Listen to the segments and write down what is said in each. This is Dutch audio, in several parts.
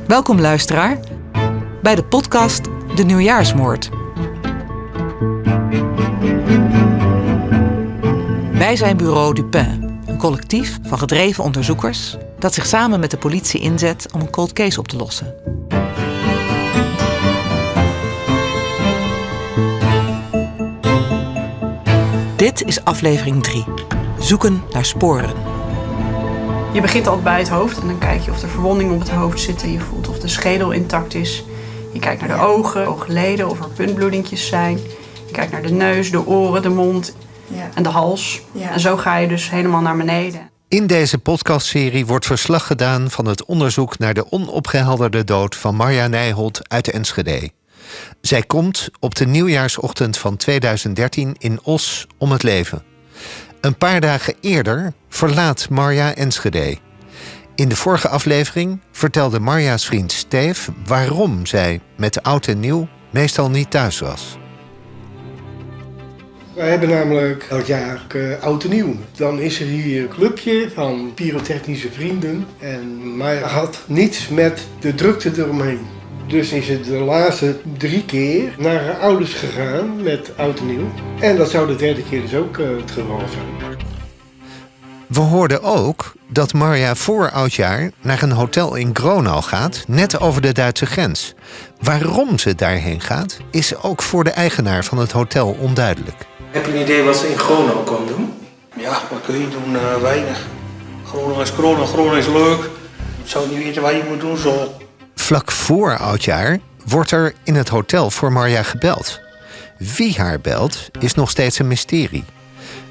Welkom luisteraar bij de podcast De Nieuwjaarsmoord. Wij zijn Bureau Dupin, een collectief van gedreven onderzoekers dat zich samen met de politie inzet om een cold case op te lossen. Dit is aflevering 3. Zoeken naar sporen. Je begint altijd bij het hoofd en dan kijk je of er verwondingen op het hoofd zitten. Je voelt of de schedel intact is. Je kijkt naar de ogen, oogleden, of er puntbloedingjes zijn. Je kijkt naar de neus, de oren, de mond en de hals. Ja. En zo ga je dus helemaal naar beneden. In deze podcastserie wordt verslag gedaan van het onderzoek naar de onopgehelderde dood van Marja Nijholt uit Enschede. Zij komt op de nieuwjaarsochtend van 2013 in Os om het leven. Een paar dagen eerder verlaat Marja Enschede. In de vorige aflevering vertelde Marja's vriend Steef waarom zij met oud en nieuw meestal niet thuis was. Wij hebben namelijk elk jaar oud en nieuw. Dan is er hier een clubje van pyrotechnische vrienden. En Marja had niets met de drukte eromheen. Dus is het de laatste 3 keer naar haar ouders gegaan met oud en nieuw. En dat zou de 3e keer dus ook het geval zijn. We hoorden ook dat Marja voor oudjaar naar een hotel in Gronau gaat, net over de Duitse grens. Waarom ze daarheen gaat, is ook voor de eigenaar van het hotel onduidelijk. Heb je een idee wat ze in Gronau kon doen? Ja, wat kun je doen? Weinig. Gronau is corona, Gronau is leuk. Ik zou niet weten wat je moet doen zo. Vlak voor oudjaar wordt er in het hotel voor Marja gebeld. Wie haar belt is nog steeds een mysterie.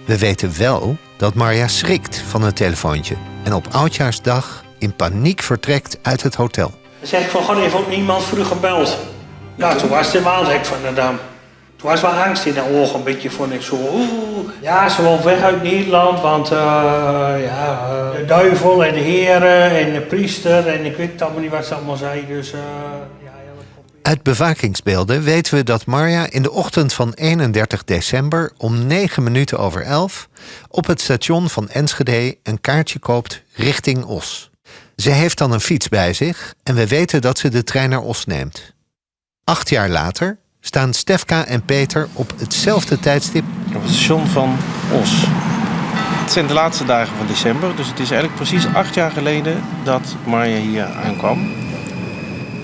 We weten wel dat Marja schrikt van het telefoontje en op oudjaarsdag in paniek vertrekt uit het hotel. Dan zeg ik van, gewoon even ook niemand vroeg gebeld. Ja, toen was het helemaal gek van de dam. Toen was wel angst in de ogen, een beetje vond ik zo. Ja, ze wil weg uit Nederland, want de duivel en de heren en de priester en ik weet allemaal niet wat ze allemaal zei. Dus, Uit bewakingsbeelden weten we dat Marja in de ochtend van 31 december om 11:09 op het station van Enschede een kaartje koopt richting Os. Ze heeft dan een fiets bij zich en we weten dat ze de trein naar Os neemt. 8 jaar later staan Stefka en Peter op hetzelfde tijdstip op het station van Os. Het zijn de laatste dagen van december, dus het is eigenlijk precies 8 jaar geleden dat Marja hier aankwam.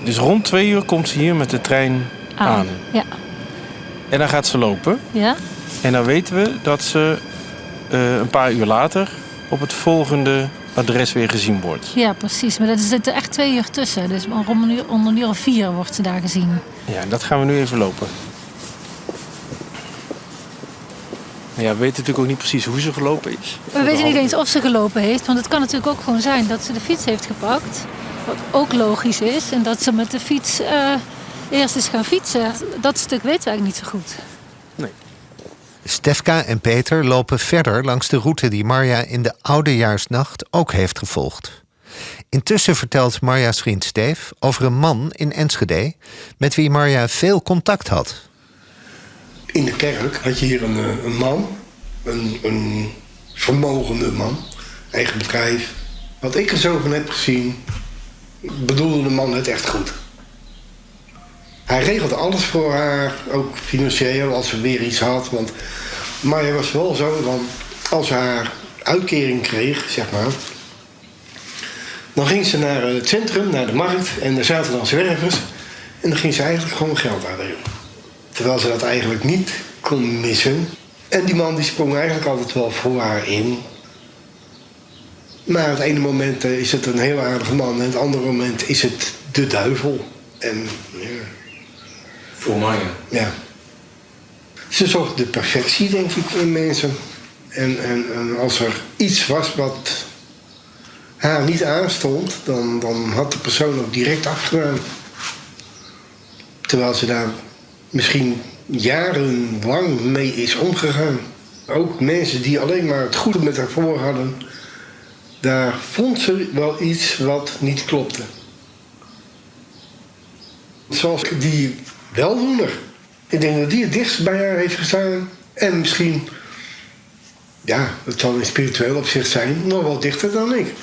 Dus rond 2 uur komt ze hier met de trein aan. Ja. En dan gaat ze lopen. Ja. En dan weten we dat ze een paar uur later op het volgende adres weer gezien wordt. Ja, precies. Maar er zitten echt 2 uur tussen. Dus om een uur of 4 wordt ze daar gezien. Ja, dat gaan we nu even lopen. Ja, we weten natuurlijk ook niet precies hoe ze gelopen is. We weten niet eens of ze gelopen heeft. Want het kan natuurlijk ook gewoon zijn dat ze de fiets heeft gepakt. Wat ook logisch is. En dat ze met de fiets eerst is gaan fietsen. Dat stuk weten we eigenlijk niet zo goed. Nee. Stefka en Peter lopen verder langs de route die Marja in de oudejaarsnacht ook heeft gevolgd. Intussen vertelt Marja's vriend Steef over een man in Enschede met wie Marja veel contact had. In de kerk had je hier een man, een vermogende man, eigen bedrijf. Wat ik er zo van heb gezien, bedoelde de man het echt goed. Hij regelde alles voor haar, ook financieel, als ze weer iets had. Want Marja was wel zo, dan, als ze haar uitkering kreeg, zeg maar, dan ging ze naar het centrum, naar de markt, en daar zaten dan zwervers. En dan ging ze eigenlijk gewoon geld uitdelen. Terwijl ze dat eigenlijk niet kon missen. En die man die sprong eigenlijk altijd wel voor haar in. Maar het ene moment is het een heel aardige man en het andere moment is het de duivel. En ja. Voor Marja? Ja. Ze zocht de perfectie, denk ik, in mensen. En als er iets was wat haar niet aanstond, dan had de persoon ook direct afgedaan. Terwijl ze daar misschien jarenlang mee is omgegaan. Ook mensen die alleen maar het goede met haar voor hadden, daar vond ze wel iets wat niet klopte. Zoals die weldoener. Ik denk dat die het dichtst bij haar heeft gestaan. En misschien, ja, het zal in spiritueel opzicht zijn, nog wel dichter dan ik.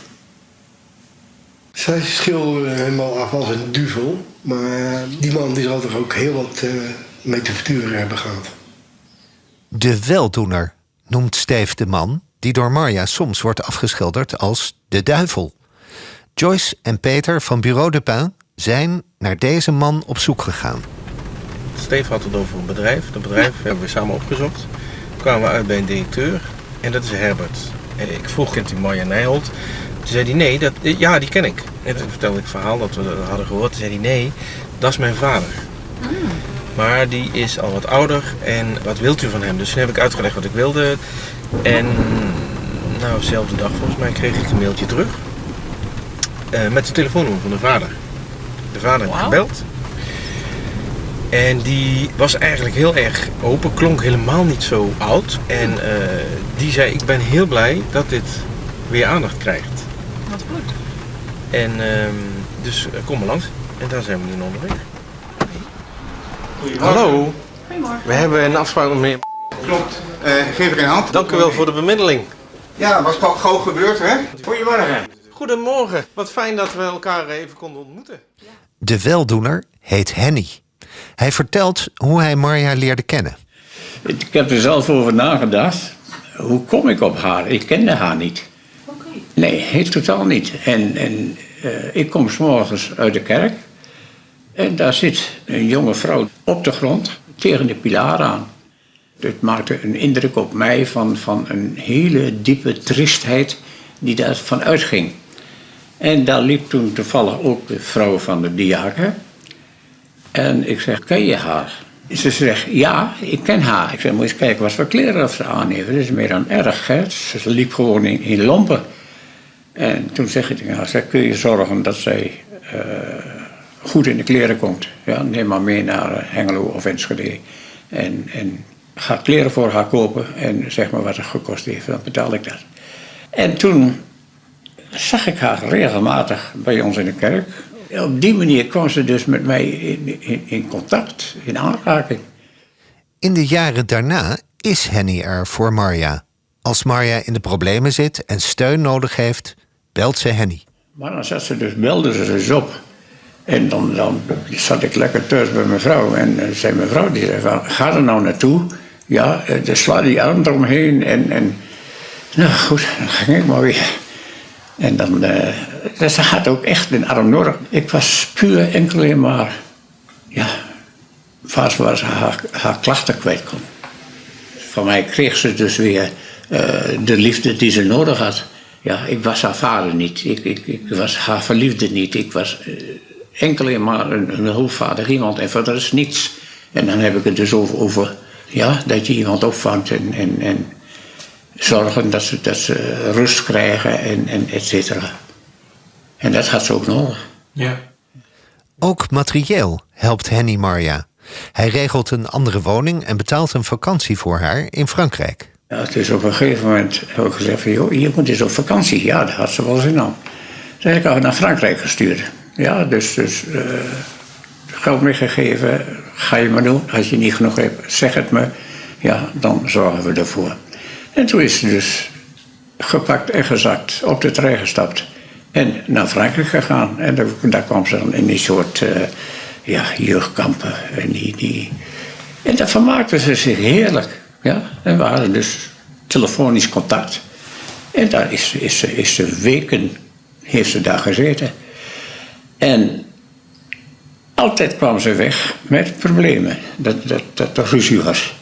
Zij schilderde helemaal af als een duvel. Maar die man die zal er ook heel wat mee te verduren hebben gehad. De weldoener noemt Steve de man die door Marja soms wordt afgeschilderd als de duivel. Joyce en Peter van Bureau de Pin zijn naar deze man op zoek gegaan. Steve had het over een bedrijf. Dat bedrijf hebben we samen opgezocht. Toen kwamen we uit bij een directeur. En dat is Herbert. En ik vroeg, kent u Marja Nijholt? Toen zei hij, nee, ja, die ken ik. En toen vertelde ik het verhaal dat we dat hadden gehoord. Toen zei hij, nee, dat is mijn vader. Maar die is al wat ouder. En wat wilt u van hem? Dus toen heb ik uitgelegd wat ik wilde. En nou, dezelfde dag volgens mij kreeg ik een mailtje terug. Met de telefoonnummer van de vader. De vader heeft gebeld. En die was eigenlijk heel erg open, klonk helemaal niet zo oud. En die zei, ik ben heel blij dat dit weer aandacht krijgt. Wat goed. En dus kom maar langs. En daar zijn we nu onderweg. Hallo. Goedemorgen. We hebben een afspraak met meneer. Klopt. Geef er een hand. Dank u wel voor de bemiddeling. Ja, was gauw gebeurd, hè? Goedemorgen. Goedemorgen. Wat fijn dat we elkaar even konden ontmoeten. De weldoener heet Henny. Hij vertelt hoe hij Marja leerde kennen. Ik heb er zelf over nagedacht. Hoe kom ik op haar? Ik kende haar niet. Nee, totaal niet. En ik kom 's morgens uit de kerk. En daar zit een jonge vrouw op de grond tegen de pilaar aan. Het maakte een indruk op mij van een hele diepe triestheid die daarvan uitging. En daar liep toen toevallig ook de vrouw van de diaken. En ik zeg, ken je haar? Ze zegt, ja, ik ken haar. Ik zeg, moet je eens kijken wat voor kleren ze aan heeft. Dat is meer dan erg, hè. Ze liep gewoon in lompen. En toen zeg ik tegen haar, kun je zorgen dat zij goed in de kleren komt? Ja, neem maar mee naar Hengelo of Enschede. En ga kleren voor haar kopen en zeg maar wat het gekost heeft. Dan betaal ik dat. En toen zag ik haar regelmatig bij ons in de kerk. Op die manier kwam ze dus met mij in contact, in aanraking. In de jaren daarna is Henny er voor Marja. Als Marja in de problemen zit en steun nodig heeft, belt ze Henny. Maar dan zat ze dus, belde ze dus op. En dan zat ik lekker thuis bij mijn vrouw. En zei mijn vrouw, die zei van, ga er nou naartoe. Ja, dan sla die arm eromheen. En nou goed, dan ging ik maar weer. En dan, ze had ook echt een arm nodig. Ik was puur enkel maar, ja, vast waar ze haar klachten kwijt kon. Van mij kreeg ze dus weer de liefde die ze nodig had. Ja, ik was haar vader niet. Ik was haar verliefde niet. Ik was enkel maar een hulpvaardig iemand en verder is niets. En dan heb ik het dus over ja, dat je iemand opvangt en zorgen dat ze rust krijgen en et cetera. En dat had ze ook nodig. Ja. Ook materieel helpt Henny Marja. Hij regelt een andere woning en betaalt een vakantie voor haar in Frankrijk. Ja, het is op een gegeven moment heb ik gezegd van, joh, je moet eens op vakantie. Ja, dat had ze wel zin aan. Toen heb ik haar naar Frankrijk gestuurd. Ja, dus geld meegegeven, ga je maar doen. Als je niet genoeg hebt, zeg het me. Ja, dan zorgen we ervoor. En toen is ze dus gepakt en gezakt, op de trein gestapt en naar Frankrijk gegaan. En daar kwam ze dan in die soort jeugdkampen. En daar vermaakte ze zich heerlijk. Ja? En we hadden dus telefonisch contact. En daar is ze weken, heeft ze daar gezeten. En altijd kwam ze weg met problemen, dat er ruzie was.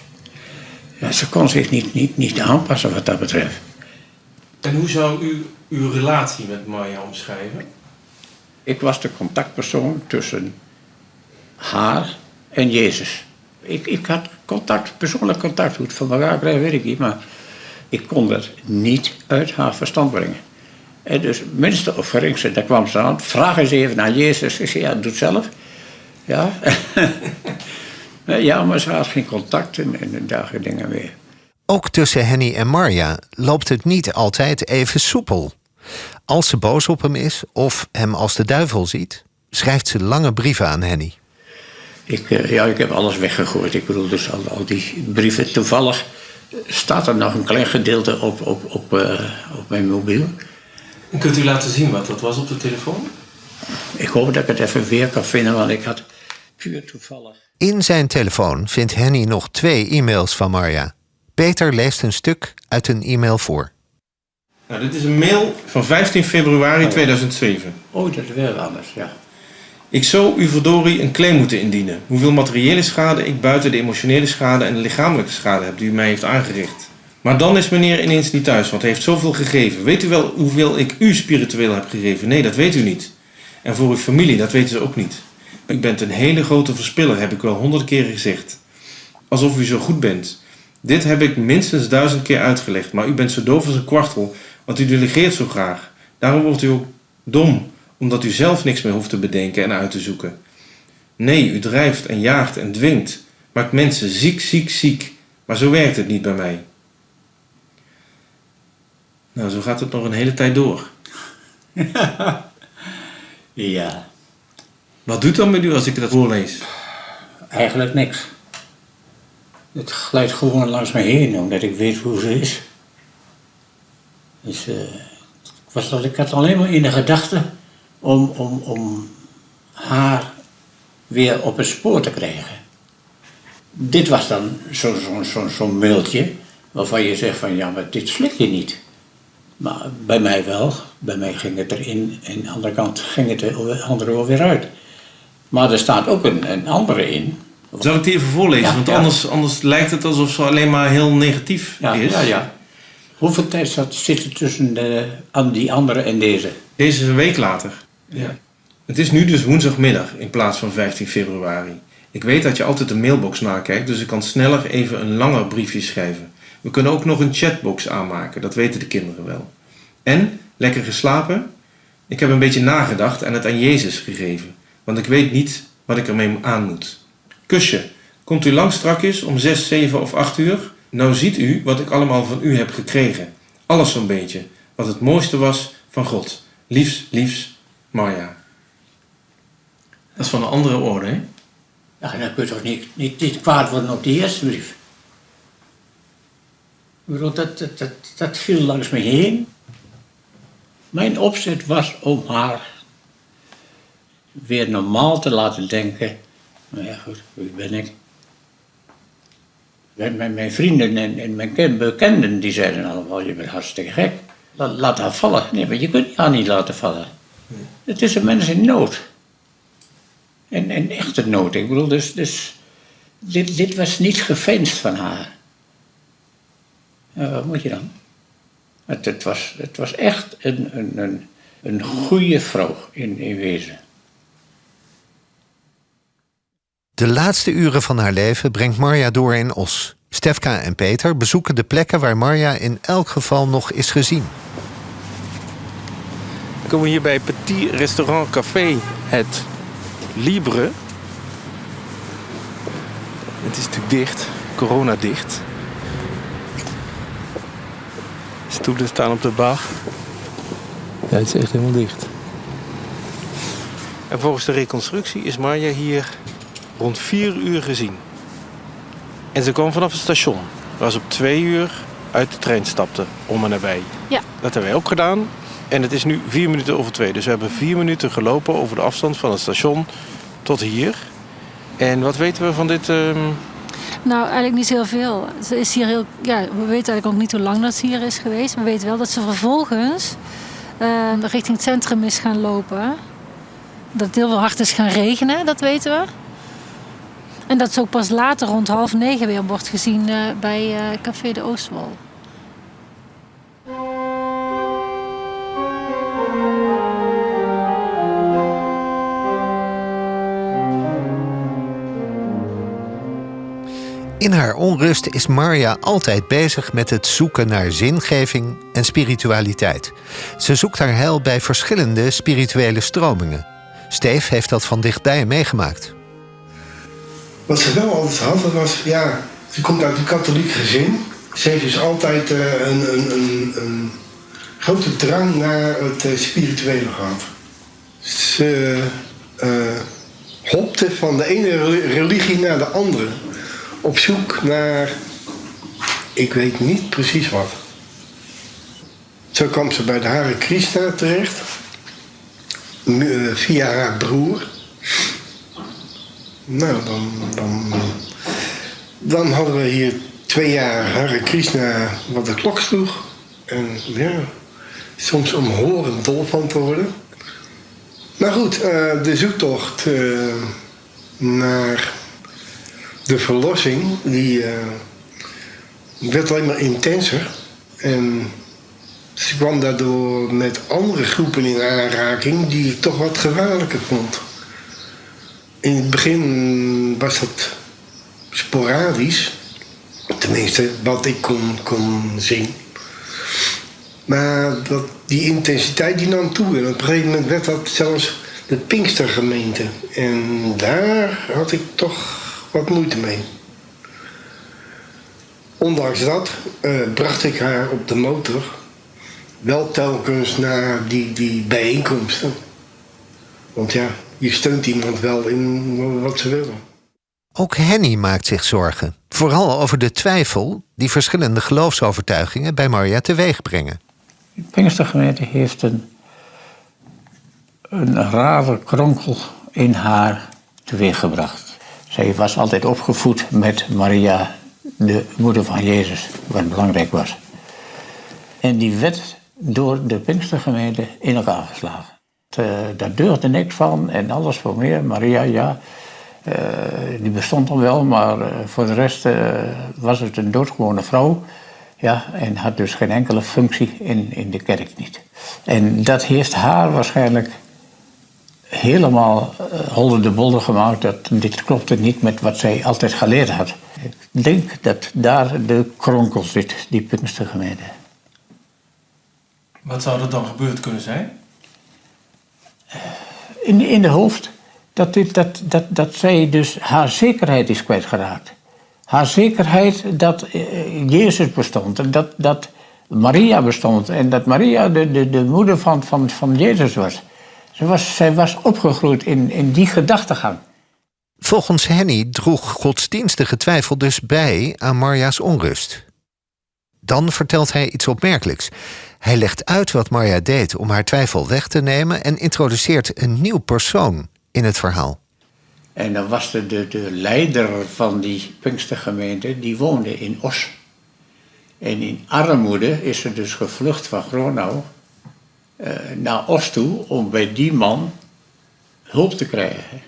Ja, ze kon zich niet aanpassen wat dat betreft. En hoe zou u uw relatie met Marja omschrijven? Ik was de contactpersoon tussen haar en Jezus. Ik had persoonlijk contact. Hoe het van elkaar krijgen, weet ik niet. Maar ik kon dat niet uit haar verstand brengen. En dus minste of geringste, daar kwam ze aan. Vraag eens even naar Jezus. Ik zei, ja, doe het zelf. Ja. Ja, maar ze had geen contact en dergelijke dingen meer. Ook tussen Henny en Marja loopt het niet altijd even soepel. Als ze boos op hem is of hem als de duivel ziet, schrijft ze lange brieven aan Henny. Ik heb alles weggegooid. Ik bedoel, dus al die brieven. Toevallig staat er nog een klein gedeelte op mijn mobiel. En kunt u laten zien wat dat was op de telefoon? Ik hoop dat ik het even weer kan vinden, want ik had puur toevallig... In zijn telefoon vindt Henny nog 2 e-mails van Marja. Peter leest een stuk uit een e-mail voor. Nou, dit is een mail van 15 februari 2007. Oh, dat is weer anders, ja. Ik zou u verdorie een claim moeten indienen. Hoeveel materiële schade ik buiten de emotionele schade en de lichamelijke schade heb die u mij heeft aangericht. Maar dan is meneer ineens niet thuis, want hij heeft zoveel gegeven. Weet u wel hoeveel ik u spiritueel heb gegeven? Nee, dat weet u niet. En voor uw familie, dat weten ze ook niet. U bent een hele grote verspiller, heb ik wel 100 keer gezegd. Alsof u zo goed bent. Dit heb ik minstens 1000 keer uitgelegd, maar u bent zo doof als een kwartel, want u delegeert zo graag. Daarom wordt u ook dom, omdat u zelf niks meer hoeft te bedenken en uit te zoeken. Nee, u drijft en jaagt en dwingt, maakt mensen ziek, ziek, ziek. Maar zo werkt het niet bij mij. Nou, zo gaat het nog een hele tijd door. Ja. Wat doet dan met u als ik dat voorlees? Eigenlijk niks. Het glijdt gewoon langs me heen, omdat ik weet hoe ze is. Dus ik had alleen maar in de gedachte om haar weer op het spoor te krijgen. Dit was dan zo'n mailtje waarvan je zegt van ja, maar dit slik je niet. Maar bij mij wel. Bij mij ging het erin en aan de andere kant ging het de andere wel weer uit. Maar er staat ook een andere in. Zal ik die even voorlezen? Ja, want anders lijkt het alsof ze alleen maar heel negatief is. Ja. Hoeveel tijd zit er tussen die andere en deze? Deze is een week later. Ja. Het is nu dus woensdagmiddag in plaats van 15 februari. Ik weet dat je altijd de mailbox nakijkt, dus ik kan sneller even een langer briefje schrijven. We kunnen ook nog een chatbox aanmaken, dat weten de kinderen wel. En, lekker geslapen? Ik heb een beetje nagedacht en het aan Jezus gegeven, want ik weet niet wat ik ermee aan moet. Kusje, komt u lang strakjes om 6, 7 of 8 uur? Nou ziet u wat ik allemaal van u heb gekregen. Alles zo'n beetje, wat het mooiste was van God. Liefs, Marja. Dat is van een andere orde, hè? Ja, dan kun je toch niet kwaad worden op die eerste brief. Ik bedoel, dat viel langs me heen. Mijn opzet was om haar weer normaal te laten denken. Nou ja, goed, wie ben ik? Mijn vrienden en mijn bekenden die zeiden allemaal, je bent hartstikke gek. Laat haar vallen. Nee, maar je kunt haar niet laten vallen. Het is een mens in nood. En echte nood. Ik bedoel, dus dit was niet geveinsd van haar. Wat moet je dan? Het was echt een goede vrouw in wezen. De laatste uren van haar leven brengt Marja door in Os. Stefka en Peter bezoeken de plekken waar Marja in elk geval nog is gezien. We komen hier bij Petit Restaurant Café Het Libre. Het is natuurlijk dicht, coronadicht. Stoelen staan op de bar. Ja, het is echt helemaal dicht. En volgens de reconstructie is Marja hier rond 4 uur gezien. En ze kwam vanaf het station, waar ze op 2 uur uit de trein stapte, om en nabij. Ja. Dat hebben wij ook gedaan. En het is nu 4 minuten over 2. Dus we hebben 4 minuten gelopen over de afstand van het station tot hier. En wat weten we van dit? Nou, eigenlijk niet zo heel veel. Ze is hier we weten eigenlijk ook niet hoe lang dat ze hier is geweest. We weten wel dat ze vervolgens richting het centrum is gaan lopen. Dat het heel veel hard is gaan regenen, dat weten we. En dat ze ook pas later rond 8:30 weer wordt gezien bij Café de Oostwal. In haar onrust is Marja altijd bezig met het zoeken naar zingeving en spiritualiteit. Ze zoekt haar heil bij verschillende spirituele stromingen. Steef heeft dat van dichtbij meegemaakt. Wat ze wel altijd had, dat was, ze komt uit een katholiek gezin. Ze heeft dus altijd een grote drang naar het spirituele gehad. Ze hopte van de ene religie naar de andere. Op zoek naar, ik weet niet precies wat. Zo kwam ze bij de Hare Krishna terecht. via haar broer. Nou, dan hadden we hier 2 jaar Hare Krishna wat de klok sloeg. En ja, soms om horen dol van te worden. Maar goed, de zoektocht naar de verlossing, die werd alleen maar intenser. En ze kwam daardoor met andere groepen in aanraking die ik toch wat gevaarlijker vond. In het begin was dat sporadisch. Tenminste, wat ik kon zien. Maar die intensiteit die nam toe. En op een gegeven moment werd dat zelfs de Pinkstergemeente. En daar had ik toch wat moeite mee. Ondanks dat bracht ik haar op de motor wel telkens naar die bijeenkomsten. Want ja, je steunt iemand wel in wat ze willen. Ook Henny maakt zich zorgen. Vooral over de twijfel die verschillende geloofsovertuigingen bij Marja teweeg brengen. De Pinkstergemeente heeft een rare kronkel in haar teweeggebracht. Zij was altijd opgevoed met Maria, de moeder van Jezus, wat belangrijk was. En die werd door de Pinkstergemeente in elkaar geslagen. Daar deugde niks van en alles voor meer. Maria, ja, die bestond dan wel, maar voor de rest was het een doodgewone vrouw. Ja, en had dus geen enkele functie in de kerk niet. En dat heeft haar waarschijnlijk helemaal holder de bolder gemaakt. Dat dit klopte niet met wat zij altijd geleerd had. Ik denk dat daar de kronkel zit, die Pinkstergemeente. Wat zou er dan gebeurd kunnen zijn? In de hoofd dat zij dus haar zekerheid is kwijtgeraakt. Haar zekerheid dat Jezus bestond en dat Maria bestond en dat Maria de moeder van Jezus was. Zij was opgegroeid in die gedachtegang. Volgens Henny droeg godsdienstige twijfel dus bij aan Marja's onrust. Dan vertelt hij iets opmerkelijks. Hij legt uit wat Marja deed om haar twijfel weg te nemen en introduceert een nieuw persoon in het verhaal. En dan was de leider van die Pinkstergemeente, die woonde in Os. En in armoede is ze dus gevlucht van Gronau naar Os toe om bij die man hulp te krijgen.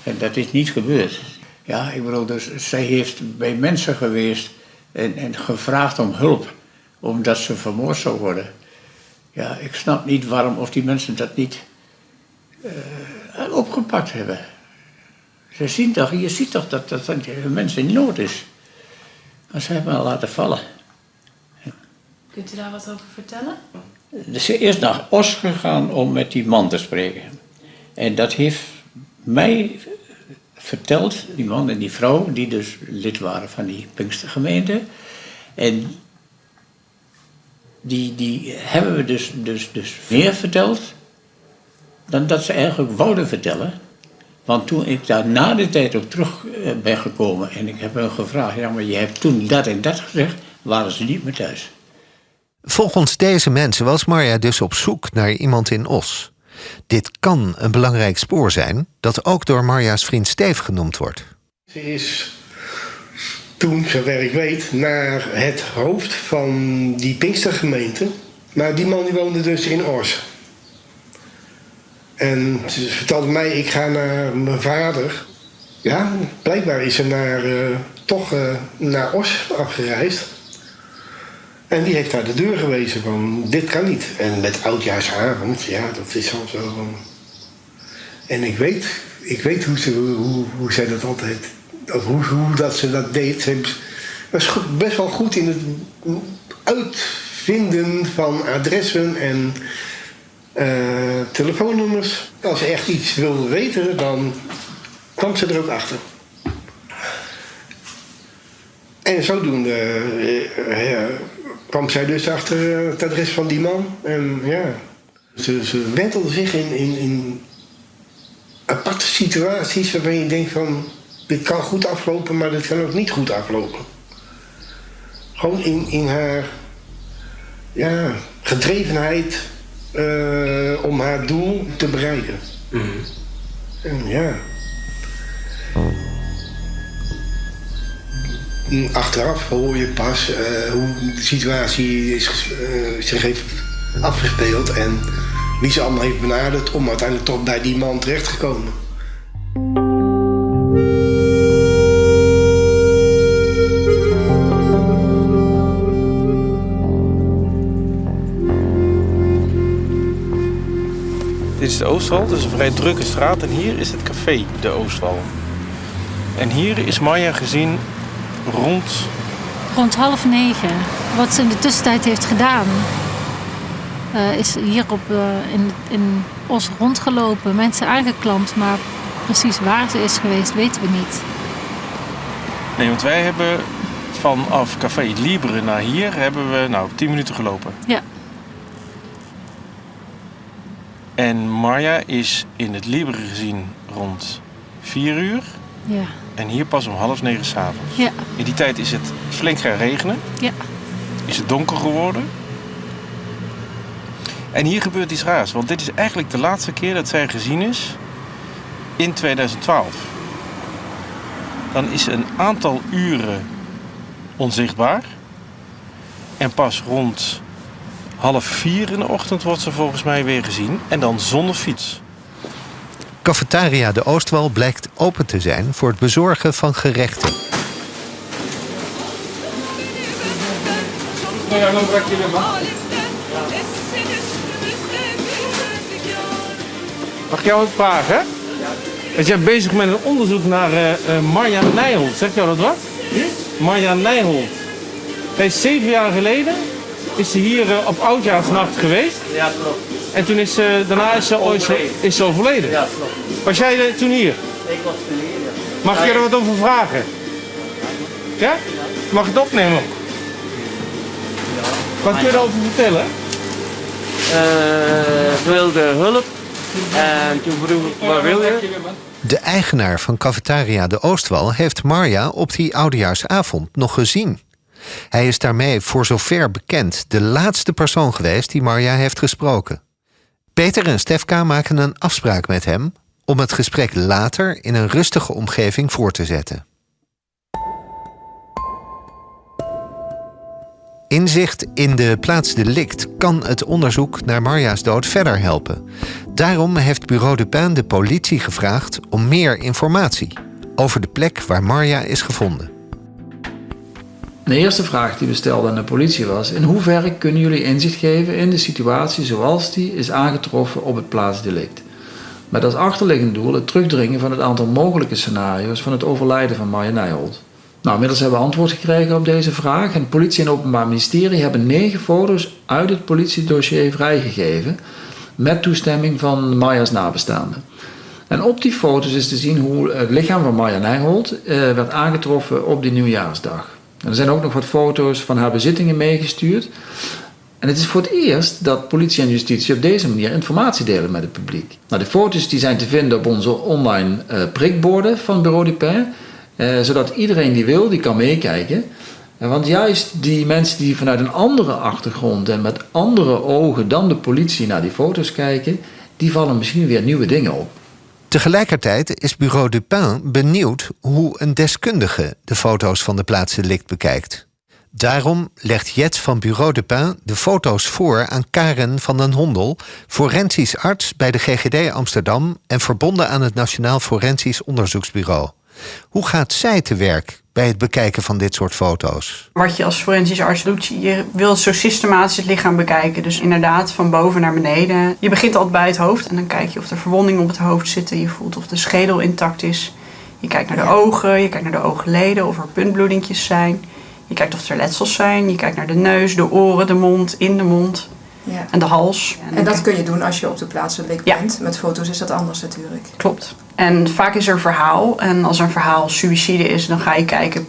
En dat is niet gebeurd. Ja, ik bedoel, dus zij heeft bij mensen geweest en gevraagd om hulp, omdat ze vermoord zou worden. Ja, ik snap niet waarom of die mensen dat niet opgepakt hebben. Je ziet toch dat een mens in nood is. Maar ze hebben haar laten vallen. Kunt u daar wat over vertellen? Dus ze is naar Os gegaan om met die man te spreken. En dat heeft mij verteld, die man en die vrouw, die dus lid waren van die Pinkstergemeente. En die hebben we dus meer verteld dan dat ze eigenlijk wouden vertellen. Want toen ik daar na de tijd op terug ben gekomen en ik heb hen gevraagd, ja, maar je hebt toen dat en dat gezegd, waren ze niet meer thuis. Volgens deze mensen was Marja dus op zoek naar iemand in Os. Dit kan een belangrijk spoor zijn dat ook door Marja's vriend Steef genoemd wordt. Ze is toen, zover ik weet, naar het hoofd van die Pinkstergemeente. Maar die man die woonde dus in Os. En ze vertelde mij, ik ga naar mijn vader. Ja, blijkbaar is ze toch naar Os afgereisd. En die heeft haar de deur gewezen van, dit kan niet. En met oudjaarsavond, ja, dat is al zo. En ik weet hoe zij dat altijd, of hoe dat ze dat deed. Ze was best wel goed in het uitvinden van adressen en telefoonnummers. Als ze echt iets wilde weten, dan kwam ze er ook achter. En zodoende kwam zij dus achter het adres van die man. En ja, ze wentelde zich in aparte situaties waarvan je denkt van, dit kan goed aflopen, maar dit kan ook niet goed aflopen. Gewoon in haar gedrevenheid om haar doel te bereiken. En ja. Achteraf hoor je pas hoe de situatie zich heeft afgespeeld en wie ze allemaal heeft benaderd om uiteindelijk toch bij die man terecht te komen. Dit is de Oostwal, dus een vrij drukke straat. En hier is het café, de Oostwal. En hier is Marja gezien rond 8:30. Wat ze in de tussentijd heeft gedaan, is hier in Os rondgelopen. Mensen aangeklampt, maar precies waar ze is geweest weten we niet. Nee, want wij hebben vanaf Café Libre naar hier hebben we 10 minuten gelopen. Ja. En Marja is in het Libre gezien rond 4 uur. Ja. En hier pas om 8:30 s'avonds. Ja. In die tijd is het flink gaan regenen. Ja. Is het donker geworden. En hier gebeurt iets raars. Want dit is eigenlijk de laatste keer dat zij gezien is in 2012. Dan is ze een aantal uren onzichtbaar. En pas rond 3:30 in de ochtend wordt ze volgens mij weer gezien. En dan zonder fiets. Cafetaria de Oostwal blijkt open te zijn voor het bezorgen van gerechten. Mag ik jou wat vragen? Want jij bent bezig met een onderzoek naar Marja Nijholt. Zeg jou dat wat? Marja Nijholt. Zij is 7 jaar geleden is ze hier op Oudjaarsnacht geweest. Ja, klopt. En toen daarna is ze overleden. Ja, klopt. Was jij toen hier? Ik was toen hier, ja. Mag ik je er wat over vragen? Ja? Mag ik het opnemen? Wat kun je erover vertellen? Ik wilde hulp. En toen vroeg ik, wat wil je? De eigenaar van Cafetaria de Oostwal heeft Marja op die oudejaarsavond nog gezien. Hij is daarmee, voor zover bekend, de laatste persoon geweest die Marja heeft gesproken. Peter en Stefka maken een afspraak met hem om het gesprek later in een rustige omgeving voor te zetten. Inzicht in de plaatsdelict kan het onderzoek naar Marja's dood verder helpen. Daarom heeft Bureau Dupin de politie gevraagd om meer informatie over de plek waar Marja is gevonden. De eerste vraag die we stelden aan de politie was: in hoeverre kunnen jullie inzicht geven in de situatie zoals die is aangetroffen op het plaatsdelict? Met als achterliggend doel het terugdringen van het aantal mogelijke scenario's van het overlijden van Marja Nijholt. Nou, inmiddels hebben we antwoord gekregen op deze vraag. En de politie en het Openbaar Ministerie hebben 9 foto's uit het politiedossier vrijgegeven met toestemming van Marja's nabestaanden. En op die foto's is te zien hoe het lichaam van Marja Nijholt werd aangetroffen op die nieuwjaarsdag. En er zijn ook nog wat foto's van haar bezittingen meegestuurd. En het is voor het eerst dat politie en justitie op deze manier informatie delen met het publiek. Nou, de foto's die zijn te vinden op onze online prikborden van Bureau Dupin. Zodat iedereen die wil, die kan meekijken. Want juist die mensen die vanuit een andere achtergrond en met andere ogen dan de politie naar die foto's kijken, die vallen misschien weer nieuwe dingen op. Tegelijkertijd is Bureau Dupin benieuwd hoe een deskundige de foto's van de plaatsdelict bekijkt. Daarom legt Jet van Bureau Dupin de foto's voor aan Karen van den Hondel, forensisch arts bij de GGD Amsterdam en verbonden aan het Nationaal Forensisch Onderzoeksbureau. Hoe gaat zij te werk bij het bekijken van dit soort foto's? Wat je als forensisch arts doet, je wilt zo systematisch het lichaam bekijken. Dus inderdaad van boven naar beneden. Je begint altijd bij het hoofd en dan kijk je of er verwondingen op het hoofd zitten. Je voelt of de schedel intact is. Je kijkt naar de ogen, je kijkt naar de oogleden, of er puntbloedingjes zijn. Je kijkt of er letsels zijn. Je kijkt naar de neus, de oren, de mond, in de mond. Ja. En de hals. En dat kun je doen als je op de plaatsdelict bent. Met foto's is dat anders natuurlijk. Klopt. En vaak is er een verhaal. En als er een verhaal suïcide is, dan ga je kijken,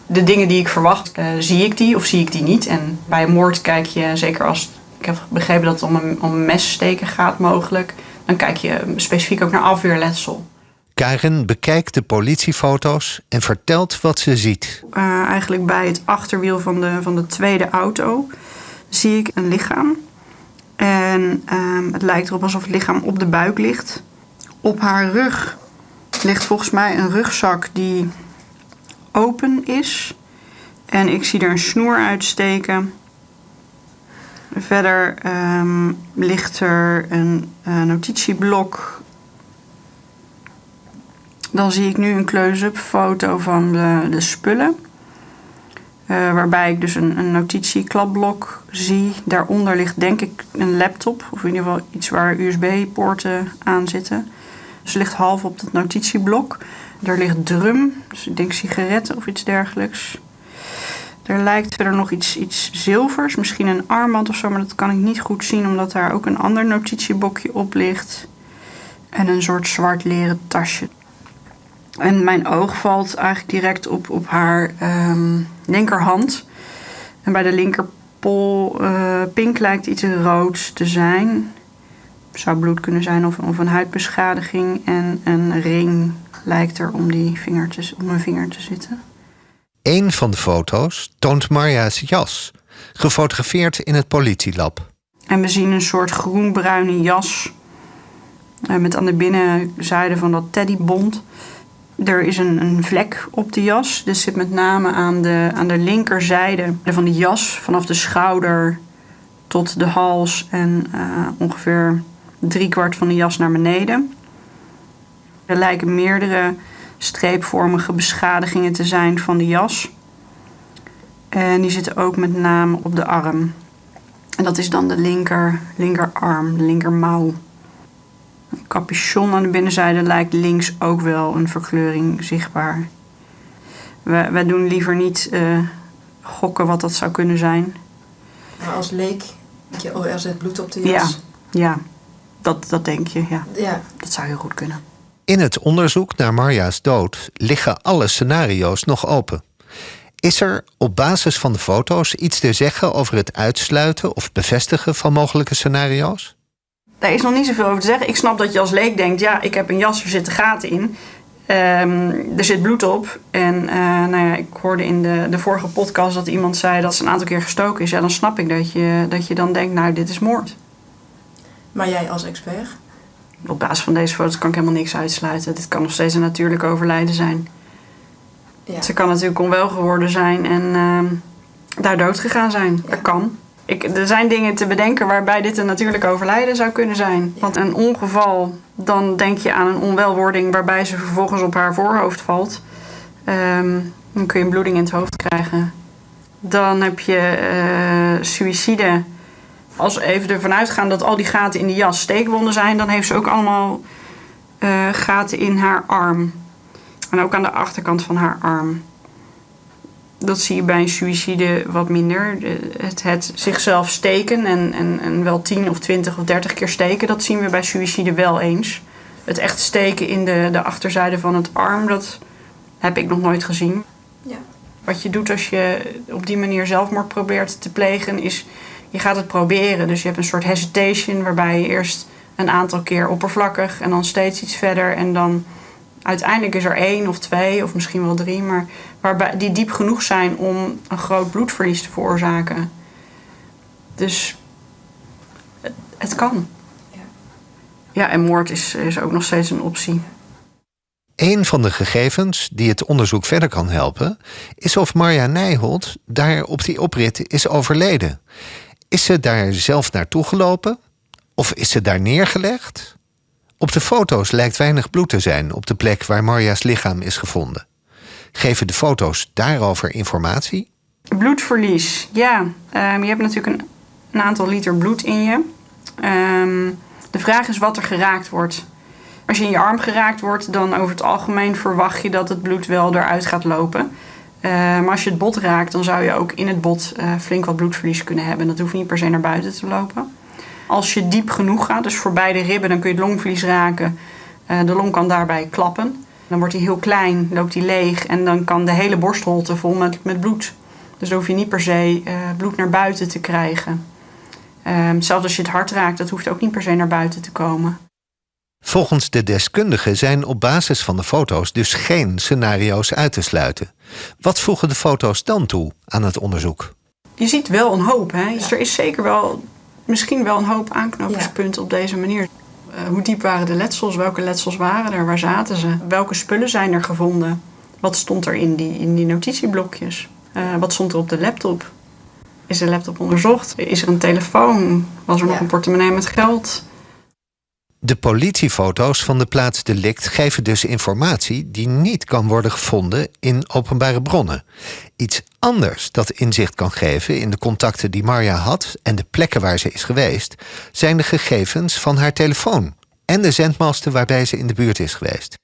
de dingen die ik verwacht, zie ik die of zie ik die niet? En bij een moord kijk je, zeker als, ik heb begrepen dat het om een messteken gaat mogelijk, dan kijk je specifiek ook naar afweerletsel. Karen bekijkt de politiefoto's en vertelt wat ze ziet. Eigenlijk bij het achterwiel van de tweede auto zie ik een lichaam. En het lijkt erop alsof het lichaam op de buik ligt. Op haar rug ligt volgens mij een rugzak die open is. En ik zie er een snoer uitsteken. Verder ligt er een notitieblok. Dan zie ik nu een close-up foto van de spullen. Waarbij ik dus een notitieklapblok zie. Daaronder ligt denk ik een laptop. Of in ieder geval iets waar USB-poorten aan zitten. Dus ligt half op dat notitieblok. Er ligt drum. Dus ik denk sigaretten of iets dergelijks. Er lijkt verder nog iets zilvers. Misschien een armband of zo. Maar dat kan ik niet goed zien. Omdat daar ook een ander notitieblokje op ligt. En een soort zwart leren tasje. En mijn oog valt eigenlijk direct op haar linkerhand. En bij de linkerpink lijkt iets roods te zijn. Zou bloed kunnen zijn of een huidbeschadiging. En een ring lijkt er om mijn vinger te zitten. Eén van de foto's toont Marja's jas, gefotografeerd in het politielab. En we zien een soort groen-bruine jas. Met aan de binnenzijde van dat teddybond. Er is een vlek op de jas. Dit zit met name aan de linkerzijde van de jas. Vanaf de schouder tot de hals en ongeveer 3/4 van de jas naar beneden. Er lijken meerdere streepvormige beschadigingen te zijn van de jas. En die zitten ook met name op de arm. En dat is dan de linkerarm, de linkermouw. Een capuchon aan de binnenzijde lijkt links ook wel een verkleuring zichtbaar. Wij doen liever niet gokken wat dat zou kunnen zijn. Maar als leek, er zit bloed op de jas. Ja, dat denk je. Ja. Dat zou heel goed kunnen. In het onderzoek naar Marja's dood liggen alle scenario's nog open. Is er op basis van de foto's iets te zeggen over het uitsluiten of bevestigen van mogelijke scenario's? Daar is nog niet zoveel over te zeggen. Ik snap dat je als leek denkt, ja, ik heb een jas, er zitten gaten in. Er zit bloed op. En ik hoorde in de vorige podcast dat iemand zei dat ze een aantal keer gestoken is. Ja, dan snap ik dat je dan denkt, nou, dit is moord. Maar jij als expert? Op basis van deze foto's kan ik helemaal niks uitsluiten. Dit kan nog steeds een natuurlijk overlijden zijn. Ja. Ze kan natuurlijk onwel geworden zijn en daar dood gegaan zijn. Ja. Dat kan. Er zijn dingen te bedenken waarbij dit een natuurlijk overlijden zou kunnen zijn. Ja. Want een ongeval, dan denk je aan een onwelwording waarbij ze vervolgens op haar voorhoofd valt. Dan kun je een bloeding in het hoofd krijgen. Dan heb je suïcide. Als we even ervan uitgaan dat al die gaten in de jas steekwonden zijn, dan heeft ze ook allemaal gaten in haar arm. En ook aan de achterkant van haar arm. Dat zie je bij een suïcide wat minder. Het zichzelf steken en wel 10 of 20 of 30 keer steken, dat zien we bij suïcide wel eens. Het echt steken in de achterzijde van het arm, dat heb ik nog nooit gezien. Ja. Wat je doet als je op die manier zelfmoord probeert te plegen, is je gaat het proberen. Dus je hebt een soort hesitation waarbij je eerst een aantal keer oppervlakkig en dan steeds iets verder. En dan uiteindelijk is er 1 of 2 of misschien wel 3, maar waarbij die diep genoeg zijn om een groot bloedverlies te veroorzaken. Dus het kan. Ja, en moord is ook nog steeds een optie. Een van de gegevens die het onderzoek verder kan helpen is of Marja Nijholt daar op die oprit is overleden. Is ze daar zelf naartoe gelopen? Of is ze daar neergelegd? Op de foto's lijkt weinig bloed te zijn op de plek waar Marja's lichaam is gevonden. Geven de foto's daarover informatie? Bloedverlies, ja. Je hebt natuurlijk een aantal liter bloed in je. De vraag is wat er geraakt wordt. Als je in je arm geraakt wordt, dan over het algemeen verwacht je dat het bloed wel eruit gaat lopen. Maar als je het bot raakt, dan zou je ook in het bot flink wat bloedverlies kunnen hebben. Dat hoeft niet per se naar buiten te lopen. Als je diep genoeg gaat, dus voorbij de ribben, dan kun je het longverlies raken. De long kan daarbij klappen. Dan wordt hij heel klein, loopt hij leeg en dan kan de hele borstholte vol met bloed. Dus dan hoef je niet per se bloed naar buiten te krijgen. Zelfs als je het hart raakt, dat hoeft ook niet per se naar buiten te komen. Volgens de deskundigen zijn op basis van de foto's dus geen scenario's uit te sluiten. Wat voegen de foto's dan toe aan het onderzoek? Je ziet wel een hoop, hè? Dus er is zeker wel Misschien wel een hoop aanknopingspunten op deze manier. Hoe diep waren de letsels? Welke letsels waren er? Waar zaten ze? Welke spullen zijn er gevonden? Wat stond er in die notitieblokjes? Wat stond er op de laptop? Is de laptop onderzocht? Is er een telefoon? Was er nog een portemonnee met geld? De politiefoto's van de plaatsdelict geven dus informatie die niet kan worden gevonden in openbare bronnen. Iets anders dat inzicht kan geven in de contacten die Marja had en de plekken waar ze is geweest, zijn de gegevens van haar telefoon en de zendmasten waarbij ze in de buurt is geweest.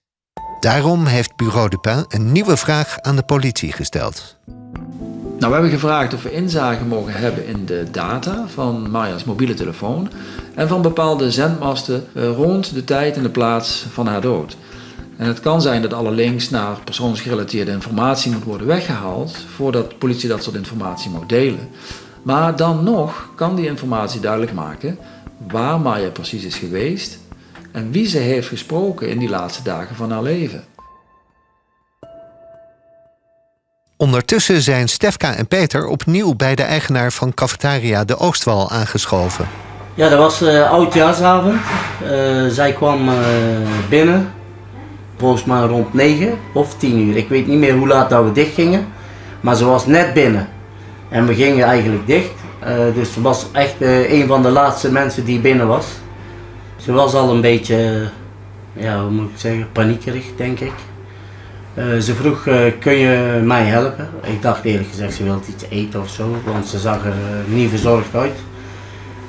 Daarom heeft Bureau Dupin een nieuwe vraag aan de politie gesteld. Nou, we hebben gevraagd of we inzage mogen hebben in de data van Marja's mobiele telefoon en van bepaalde zendmasten rond de tijd en de plaats van haar dood. En het kan zijn dat alle links naar persoonsgerelateerde informatie moet worden weggehaald voordat de politie dat soort informatie mag delen. Maar dan nog kan die informatie duidelijk maken waar Marja precies is geweest en wie ze heeft gesproken in die laatste dagen van haar leven. Ondertussen zijn Stefka en Peter opnieuw bij de eigenaar van cafetaria De Oostwal aangeschoven. Ja, dat was oudjaarsavond. Zij kwam binnen, volgens mij rond 9 of 10 uur. Ik weet niet meer hoe laat dat we dicht gingen, maar ze was net binnen. En we gingen eigenlijk dicht, dus ze was echt een van de laatste mensen die binnen was. Ze was al een beetje, ja, hoe moet ik zeggen, paniekerig, denk ik. Ze vroeg, kun je mij helpen? Ik dacht eerlijk gezegd, ze wilde iets eten of zo, want ze zag er niet verzorgd uit.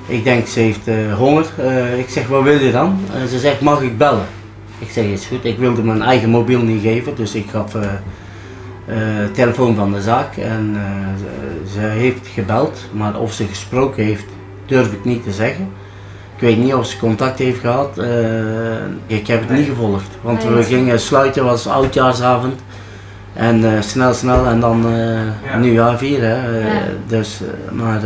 Ik denk, ze heeft honger. Ik zeg, wat wil je dan? Ze zegt, mag ik bellen? Ik zeg, is goed. Ik wilde mijn eigen mobiel niet geven, dus ik gaf telefoon van de zaak. En ze heeft gebeld, maar of ze gesproken heeft, durf ik niet te zeggen. Ik weet niet of ze contact heeft gehad. Ik heb het niet gevolgd, want we gingen sluiten, was oudjaarsavond. En snel en dan nieuwjaar vieren. Dus, maar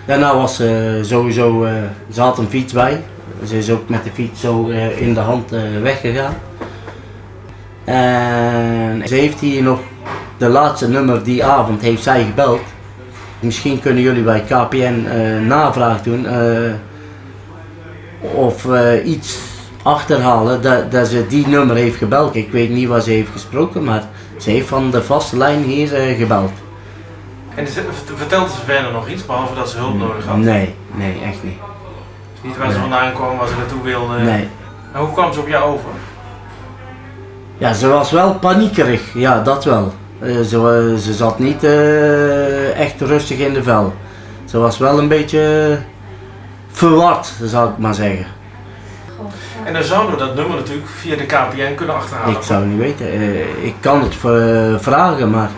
daarna was ze sowieso, ze had een fiets bij. Ze is ook met de fiets zo in de hand weggegaan. En ze heeft hier nog de laatste nummer die avond heeft zij gebeld. Misschien kunnen jullie bij KPN navraag doen. Of iets achterhalen dat ze die nummer heeft gebeld. Ik weet niet waar ze heeft gesproken, maar ze heeft van de vaste lijn hier gebeld. En vertelt ze verder nog iets, behalve dat ze hulp nodig had? Nee, echt niet. Niet waar ze vandaan kwam, waar ze naartoe wilde? Nee. En hoe kwam ze op jou over? Ja, ze was wel paniekerig, ja, dat wel. Ze zat niet echt rustig in de vel. Ze was wel een beetje verward, zou ik maar zeggen. En dan zouden we dat nummer natuurlijk via de KPN kunnen achterhalen. Ik zou niet weten. Ik kan het vragen, maar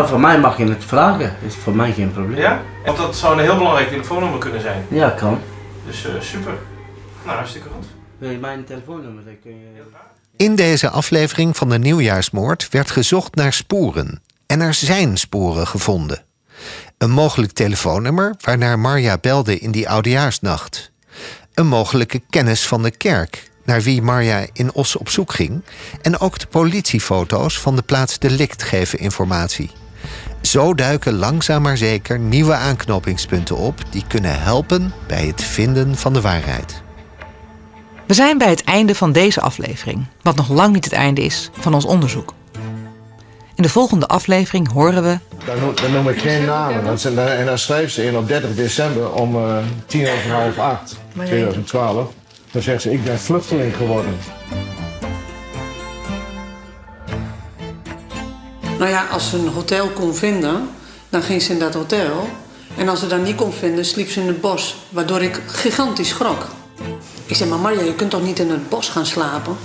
voor mij mag je het vragen. Dat is voor mij geen probleem. Ja? Want dat zou een heel belangrijk telefoonnummer kunnen zijn. Ja, kan. Dus super. Nou, hartstikke goed. Wil je mijn telefoonnummer? Dan kun je... In deze aflevering van de nieuwjaarsmoord werd gezocht naar sporen. En er zijn sporen gevonden. Een mogelijk telefoonnummer waarnaar Marja belde in die oudejaarsnacht. Een mogelijke kennis van de kerk, naar wie Marja in Os op zoek ging. En ook de politiefoto's van de plaatsdelict geven informatie. Zo duiken langzaam maar zeker nieuwe aanknopingspunten op die kunnen helpen bij het vinden van de waarheid. We zijn bij het einde van deze aflevering, wat nog lang niet het einde is van ons onderzoek. In de volgende aflevering horen we... Dan noem ik geen namen. En dan schrijft ze in op 30 december om 20:30, 2012. Dan zegt ze, ik ben vluchteling geworden. Nou ja, als ze een hotel kon vinden, dan ging ze in dat hotel. En als ze dat niet kon vinden, sliep ze in het bos. Waardoor ik gigantisch schrok. Ik zei, maar Marja, je kunt toch niet in het bos gaan slapen?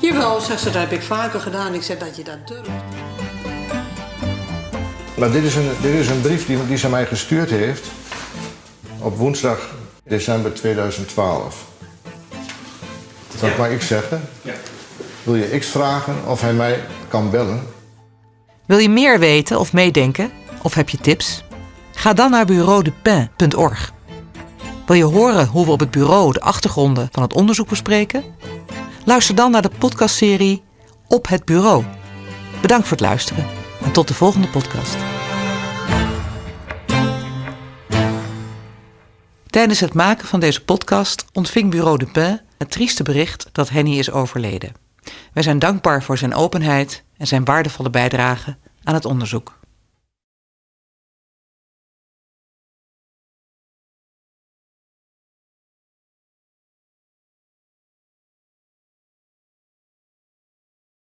Jawel, zegt ze, dat heb ik vaker gedaan. Ik zeg dat je dat durft. Maar dit is een brief die ze mij gestuurd heeft op woensdag december 2012. Dat mag ik zeggen. Ja. Wil je X vragen of hij mij kan bellen? Wil je meer weten of meedenken? Of heb je tips? Ga dan naar bureaudupin.org. Wil je horen hoe we op het bureau de achtergronden van het onderzoek bespreken? Luister dan naar de podcastserie Op het Bureau. Bedankt voor het luisteren en tot de volgende podcast. Tijdens het maken van deze podcast ontving Bureau de Pin het trieste bericht dat Henny is overleden. Wij zijn dankbaar voor zijn openheid en zijn waardevolle bijdrage aan het onderzoek.